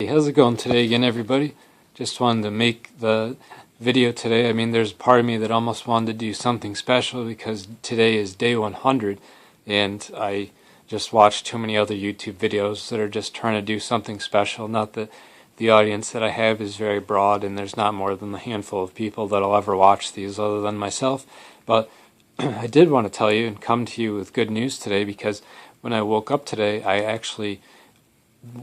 Hey, how's it going today again, everybody? Just wanted to make the video today. I mean, there's a part of me that almost wanted to do something special because today is day 100, and I just watched too many other YouTube videos that are just trying to do something special. Not that the audience that I have is very broad, and there's not more than a handful of people that'll ever watch these other than myself, but I did want to tell you and come to you with good news today, because when I woke up today, I actually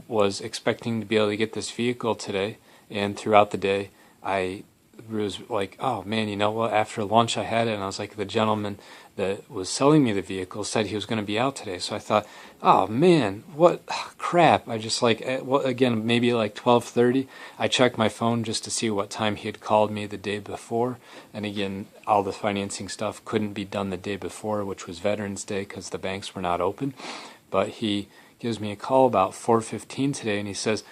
was expecting to be able to get this vehicle today, and throughout the day I was like, oh man, you know what, after lunch I had it, and I was like, the gentleman that was selling me the vehicle said he was going to be out today, so I thought, oh man, what crap. I just like, well, again, maybe like 12:30 I checked my phone just to see what time he had called me the day before, and again, all the financing stuff couldn't be done the day before, which was Veterans Day because the banks were not open. But he gives me a call about 4:15 today, and he says,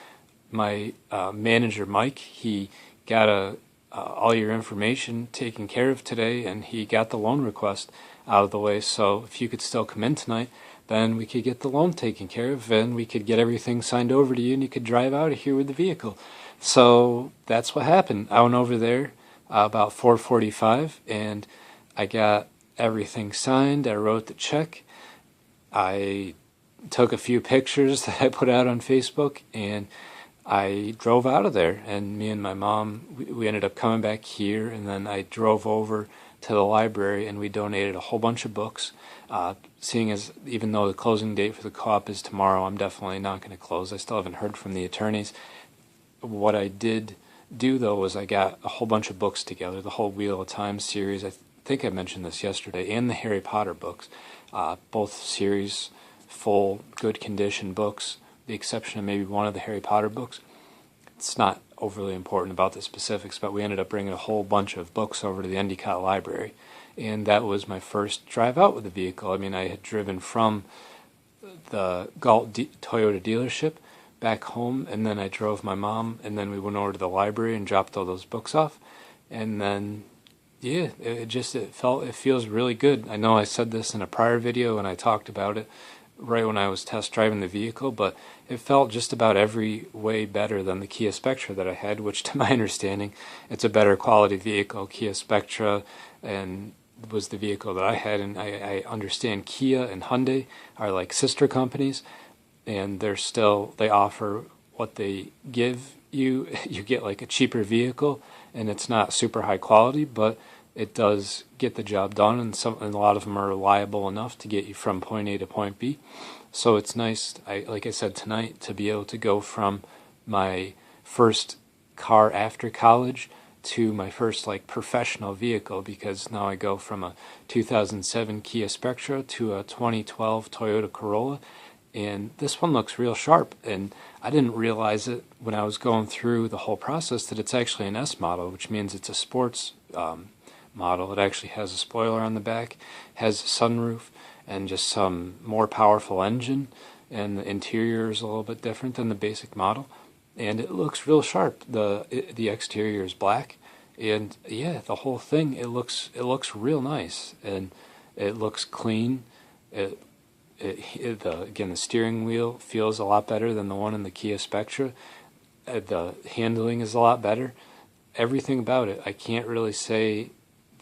my manager Mike, he got all your information taken care of today, and he got the loan request out of the way, so if you could still come in tonight, then we could get the loan taken care of, and we could get everything signed over to you, and you could drive out of here with the vehicle. So that's what happened. I went over there about 4:45, and I got everything signed. I wrote the check. I took a few pictures that I put out on Facebook, and I drove out of there. And me and my mom, we ended up coming back here, and then I drove over to the library, and we donated a whole bunch of books. Seeing as even though the closing date for the co-op is tomorrow, I'm definitely not going to close. I still haven't heard from the attorneys. What I did do, though, was I got a whole bunch of books together, the whole Wheel of Time series. I think I mentioned this yesterday, and the Harry Potter books, both series, full, good condition books, the exception of maybe one of the Harry Potter books. It's not overly important about the specifics, but we ended up bringing a whole bunch of books over to the Endicott Library, and that was my first drive out with the vehicle. I mean, I had driven from the Galt Toyota dealership back home, and then I drove my mom, and then we went over to the library and dropped all those books off, and then yeah, it feels really good. I know I said this in a prior video and I talked about it right when I was test driving the vehicle, but it felt just about every way better than the Kia Spectra that I had, which to my understanding, it's a better quality vehicle. Kia Spectra and was the vehicle that I had, and I understand Kia and Hyundai are like sister companies, and they offer what they give you. You get like a cheaper vehicle, and it's not super high quality, but it does get the job done, and a lot of them are reliable enough to get you from point A to point B. So it's nice, like I said tonight, to be able to go from my first car after college to my first like professional vehicle, because now I go from a 2007 Kia Spectra to a 2012 Toyota Corolla, and this one looks real sharp, and I didn't realize it when I was going through the whole process that it's actually an S model, which means it's a sports model. It actually has a spoiler on the back, has a sunroof, and just some more powerful engine, and the interior is a little bit different than the basic model, and it looks real sharp. The exterior is black, and yeah, the whole thing, it looks real nice, and it looks clean. Again, the steering wheel feels a lot better than the one in the Kia Spectra. The handling is a lot better. Everything about it, I can't really say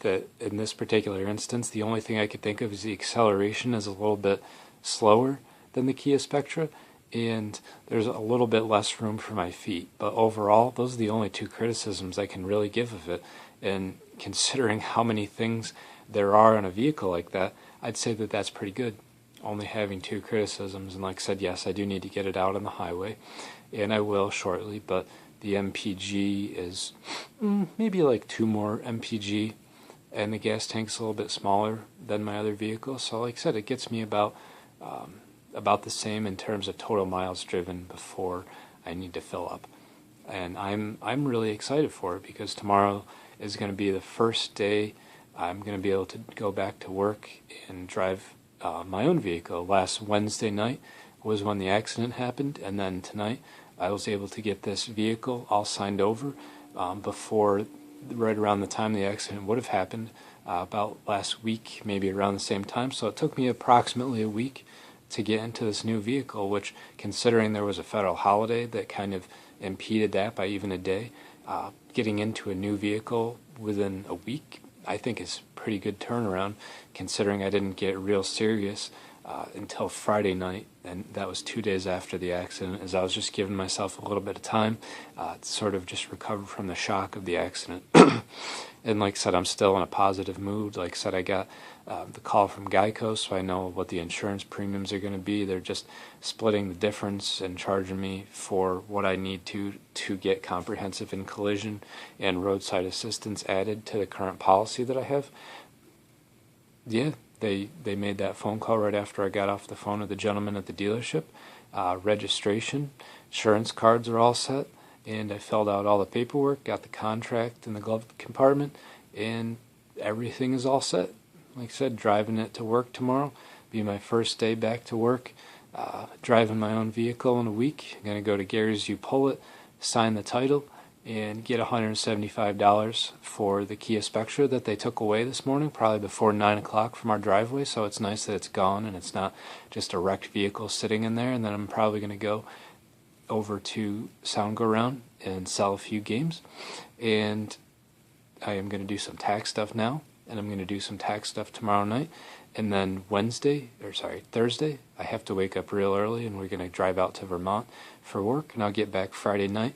that in this particular instance. The only thing I could think of is the acceleration is a little bit slower than the Kia Spectra, and there's a little bit less room for my feet. But overall, those are the only two criticisms I can really give of it. And considering how many things there are in a vehicle like that, I'd say that that's pretty good, only having two criticisms. And like I said, yes, I do need to get it out on the highway, and I will shortly, but the MPG is maybe like 2 more MPG, and the gas tank's a little bit smaller than my other vehicle. So like I said, it gets me about the same in terms of total miles driven before I need to fill up. And I'm really excited for it, because tomorrow is going to be the first day I'm going to be able to go back to work and drive my own vehicle. Last Wednesday night was when the accident happened, and then tonight I was able to get this vehicle all signed over before, right around the time the accident would have happened, about last week, maybe around the same time. So it took me approximately a week to get into this new vehicle, which, considering there was a federal holiday that kind of impeded that by even a day, getting into a new vehicle within a week, I think is pretty good turnaround, considering I didn't get real serious until Friday night, and that was 2 days after the accident, as I was just giving myself a little bit of time to sort of just recover from the shock of the accident. And like I said, I'm still in a positive mood. Like I said, I got the call from Geico, so I know what the insurance premiums are going to be. They're just splitting the difference and charging me for what I need to get comprehensive and collision and roadside assistance added to the current policy that I have. Yeah, they made that phone call right after I got off the phone with the gentleman at the dealership. Registration, insurance cards are all set, and I filled out all the paperwork, got the contract in the glove compartment, and everything is all set. Like I said, driving it to work tomorrow, be my first day back to work, driving my own vehicle in a week. I'm going to go to Gary's U-Pull-It, sign the title, and get $175 for the Kia Spectra that they took away this morning, probably before 9 o'clock from our driveway, so it's nice that it's gone and it's not just a wrecked vehicle sitting in there. And then I'm probably going to go over to Sound Go Round and sell a few games, and I am going to do some tax stuff now, and I'm going to do some tax stuff tomorrow night, and then Thursday, I have to wake up real early, and we're going to drive out to Vermont for work, and I'll get back Friday night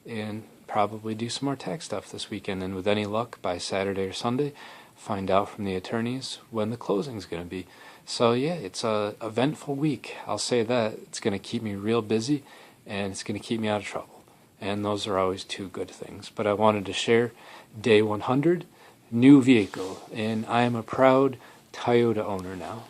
and probably do some more tax stuff this weekend, and with any luck, by Saturday or Sunday, find out from the attorneys when the closing's going to be. So yeah, it's a eventful week, I'll say that. It's going to keep me real busy, and it's going to keep me out of trouble, and those are always two good things. But I wanted to share day 100, new vehicle, and I am a proud Toyota owner now.